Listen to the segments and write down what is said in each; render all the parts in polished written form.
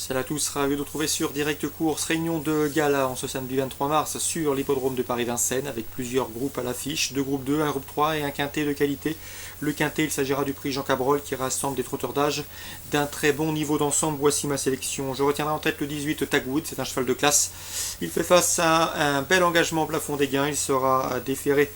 Salut à tous, ravi de vous retrouver sur Direct Course, réunion de gala en ce samedi 23 mars sur l'hippodrome de Paris-Vincennes avec plusieurs groupes à l'affiche, deux groupes 2, un groupe 3 et un quintet de qualité. Le quintet, il s'agira du prix Jean Cabrol qui rassemble des trotteurs d'âge d'un très bon niveau d'ensemble. Voici ma sélection. Je retiendrai en tête le 18 Tagwood, c'est un cheval de classe. Il fait face à un bel engagement au plafond des gains, il sera déféré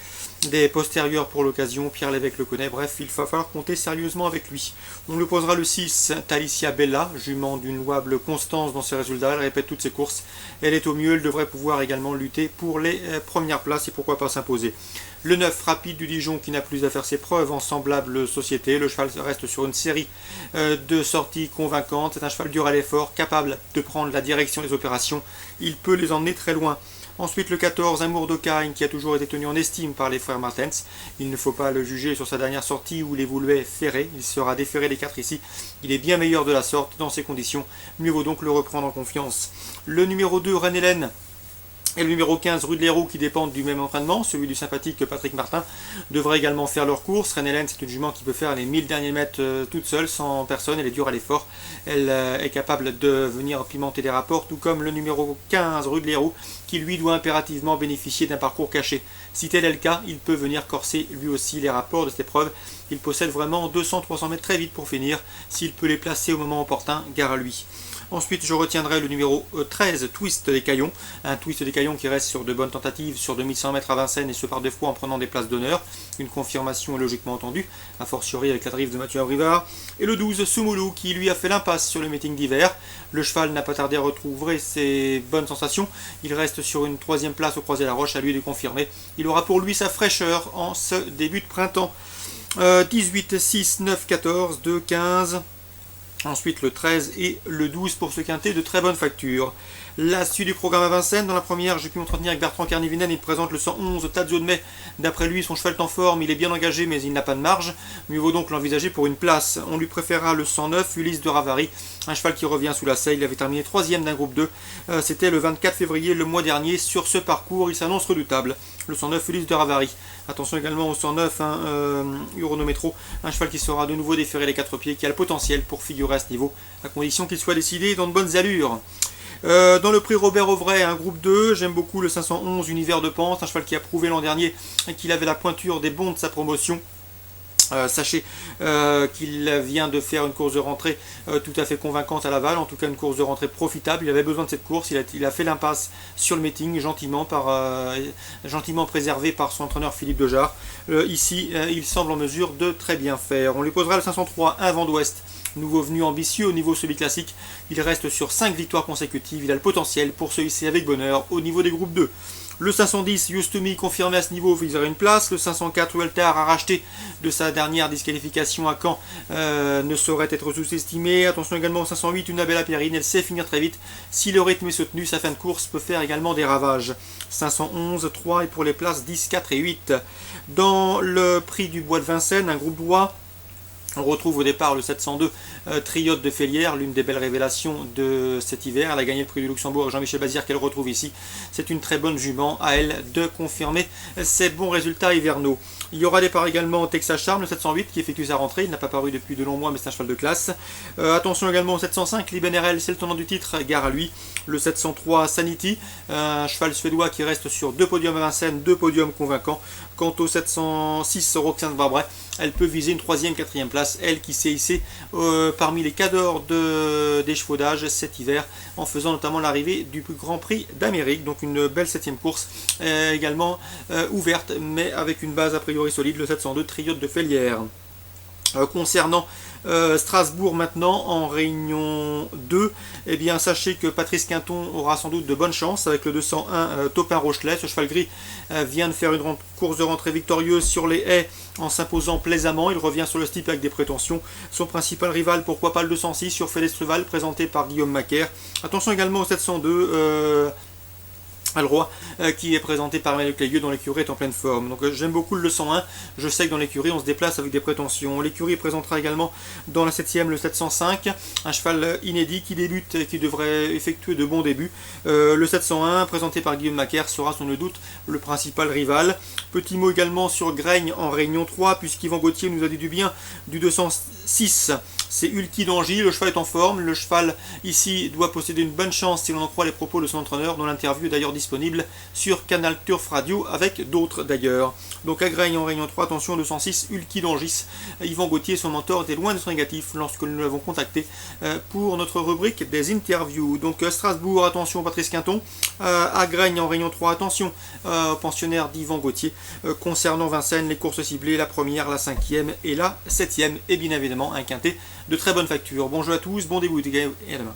des postérieurs pour l'occasion, Pierre Lévesque le connaît, bref, il va falloir compter sérieusement avec lui. On lui posera le 6, Talicia Bella, jument d'une louable constance dans ses résultats, elle répète toutes ses courses, elle est au mieux, elle devrait pouvoir également lutter pour les premières places et pourquoi pas s'imposer. Le 9, Rapide du Dijon, qui n'a plus à faire ses preuves en semblable société, le cheval reste sur une série de sorties convaincantes, c'est un cheval dur à l'effort, capable de prendre la direction des opérations, il peut les emmener très loin. Ensuite, le 14, Amour d'Ocagne, qui a toujours été tenu en estime par les frères Martens. Il ne faut pas le juger sur sa dernière sortie où il évoluait ferré. Il sera déféré des 4 ici. Il est bien meilleur de la sorte dans ces conditions. Mieux vaut donc le reprendre en confiance. Le numéro 2, Reine-Hélène. Et le numéro 15, Rue de l'Hérault, qui dépendent du même entraînement, celui du sympathique Patrick Martin, devraient également faire leur course. Reine-Hélène, c'est une jument qui peut faire les 1000 derniers mètres toute seule, sans personne, elle est dure à l'effort. Elle est capable de venir pimenter les rapports, tout comme le numéro 15, Rue de l'Hérault, qui lui doit impérativement bénéficier d'un parcours caché. Si tel est le cas, il peut venir corser lui aussi les rapports de cette épreuve. Il possède vraiment 200-300 mètres très vite pour finir. S'il peut les placer au moment opportun, gare à lui. Ensuite, je retiendrai le numéro 13, Twist des Caillons. Un Twist des Caillons qui reste sur de bonnes tentatives sur 2100 mètres à Vincennes et ce par deux fois en prenant des places d'honneur. Une confirmation est logiquement entendue, a fortiori avec la drive de Mathieu Abrivard. Et le 12, Soumoulou, qui lui a fait l'impasse sur le meeting d'hiver. Le cheval n'a pas tardé à retrouver ses bonnes sensations. Il reste sur une 3e place au Croisé-la-Roche, à lui de confirmer. Il aura pour lui sa fraîcheur en ce début de printemps. 18, 6, 9, 14, 2, 15... Ensuite le 13 et le 12 pour ce quintet de très bonne facture. La suite du programme à Vincennes, dans la première, j'ai pu m'entretenir avec Bertrand Carnivinen, il présente le 111 Tazio de Mai. D'après lui, son cheval est en forme, il est bien engagé, mais il n'a pas de marge. Mieux vaut donc l'envisager pour une place. On lui préférera le 109 Ulysse de Ravary, un cheval qui revient sous la selle. Il avait terminé 3e d'un groupe 2. C'était le 24 février, le mois dernier. Sur ce parcours, il s'annonce redoutable. Le 109 Ulysse de Ravary. Attention également au 109 Euronométro, un cheval qui saura de nouveau déférer les 4 pieds, qui a le potentiel pour figurer à ce niveau, à condition qu'il soit décidé dans de bonnes allures. Dans le prix Robert Auvray, un groupe 2, j'aime beaucoup le 511 Univers de Pente, un cheval qui a prouvé l'an dernier qu'il avait la pointure des bons de sa promotion. Sachez qu'il vient de faire une course de rentrée tout à fait convaincante à Laval, en tout cas une course de rentrée profitable. Il avait besoin de cette course, il a fait l'impasse sur le meeting, gentiment préservé par son entraîneur Philippe Dejarre. Ici, il semble en mesure de très bien faire. On lui posera le 503, un vent d'ouest. Nouveau venu ambitieux au niveau semi-classique, il reste sur 5 victoires consécutives, il a le potentiel pour se hisser avec bonheur au niveau des groupes 2. Le 510, Used to Me, confirmé à ce niveau, il aurait une place. Le 504, Weltar, a racheté de sa dernière disqualification à Caen, ne saurait être sous-estimé. Attention également au 508, une Bella Périne, elle sait finir très vite. Si le rythme est soutenu, sa fin de course peut faire également des ravages. 511, 3 et pour les places 10, 4 et 8. Dans le prix du Bois de Vincennes, un groupe droit. On retrouve au départ le 702 Triote de Félière, l'une des belles révélations de cet hiver. Elle a gagné le prix du Luxembourg, Jean-Michel Bazir qu'elle retrouve ici. C'est une très bonne jument, à elle de confirmer ses bons résultats hivernaux. Il y aura des parts également au Texas Charm, le 708 qui effectue sa rentrée. Il n'a pas paru depuis de longs mois, mais c'est un cheval de classe. Attention également au 705, Liben RL, c'est le tenant du titre, gare à lui. Le 703 Sanity, un cheval suédois qui reste sur 2 podiums à Vincennes, 2 podiums convaincants. Quant au 706 Roxane Barbret, elle peut viser une 3e, 4e place. Elle qui s'est hissée parmi les cadors d'échevaudage cet hiver, en faisant notamment l'arrivée du plus grand prix d'Amérique. Donc une belle 7e course, également ouverte, mais avec une base a priori solide, le 702 Triote de Félière. Concernant Strasbourg maintenant en réunion 2, eh bien sachez que Patrice Quinton aura sans doute de bonnes chances avec le 201 Topin Rochelet. Ce cheval gris vient de faire une course de rentrée victorieuse sur les haies en s'imposant plaisamment. Il revient sur le steeple avec des prétentions. Son principal rival, pourquoi pas le 206 sur Félestreval, présenté par Guillaume Macaire. Attention également au 702 Alroy, qui est présenté par Emmanuel Clélieu, dont l'écurie est en pleine forme. Donc j'aime beaucoup le 101, je sais que dans l'écurie on se déplace avec des prétentions. L'écurie présentera également dans la 7e le 705, un cheval inédit qui débute et qui devrait effectuer de bons débuts. Le 701, présenté par Guillaume Macaire, sera sans doute le principal rival. Petit mot également sur Graigne en réunion 3, puisqu'Yvan Gauthier nous a dit du bien du 206 C'est Ulti d'Angy, le cheval est en forme, le cheval ici doit posséder une bonne chance si l'on en croit les propos de son entraîneur, dont l'interview est d'ailleurs disponible sur Canal Turf Radio avec d'autres d'ailleurs. Donc à Graignes en Réunion 3, attention 206, Ulti d'Angis. Yvan Gauthier, son mentor, était loin de son négatif lorsque nous l'avons contacté pour notre rubrique des interviews. Donc Strasbourg, attention Patrice Quinton. À Graignes en Réunion 3, attention pensionnaire d'Yvan Gauthier. Concernant Vincennes, les courses ciblées, la première, la 5e et la 7e, et bien évidemment un quintet de très bonne facture. Bon jeu à tous, bon début et à demain.